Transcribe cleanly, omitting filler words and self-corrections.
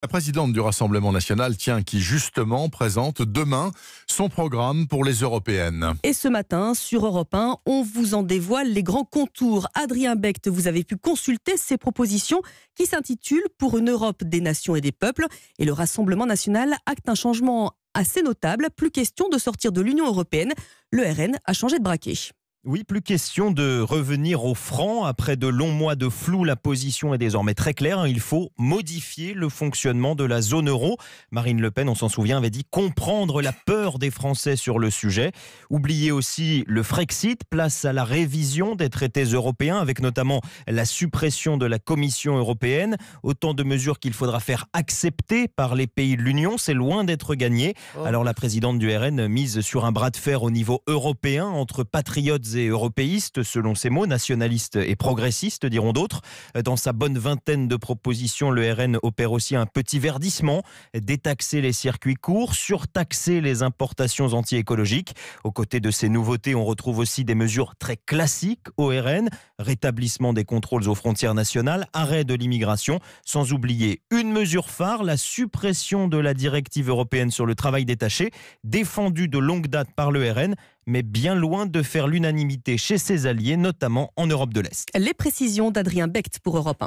La présidente du Rassemblement national, qui justement présente demain son programme pour les européennes. Et ce matin, sur Europe 1, on vous en dévoile les grands contours. Adrien Becht, vous avez pu consulter ses propositions qui s'intitulent « Pour une Europe des nations et des peuples ». Et le Rassemblement national acte un changement assez notable. Plus question de sortir de l'Union européenne. Le RN a changé de braquet. Oui, plus question de revenir au franc. Après de longs mois de flou, la position est désormais très claire. Il faut modifier le fonctionnement de la zone euro. Marine Le Pen, on s'en souvient, avait dit comprendre la peur des Français sur le sujet. Oubliez aussi le Frexit, place à la révision des traités européens, avec notamment la suppression de la Commission européenne. Autant de mesures qu'il faudra faire accepter par les pays de l'Union. C'est loin d'être gagné. Alors la présidente du RN mise sur un bras de fer au niveau européen entre patriotes et européistes, selon ses mots, nationalistes et progressistes, diront d'autres. Dans sa bonne vingtaine de propositions, le RN opère aussi un petit verdissement, détaxer les circuits courts, surtaxer les importations anti-écologiques. Aux côtés de ces nouveautés, on retrouve aussi des mesures très classiques au RN, rétablissement des contrôles aux frontières nationales, arrêt de l'immigration, sans oublier une mesure phare, la suppression de la directive européenne sur le travail détaché, défendue de longue date par le RN, mais bien loin de faire l'unanimité chez ses alliés, notamment en Europe de l'Est. Les précisions d'Adrien Becht pour Europe 1.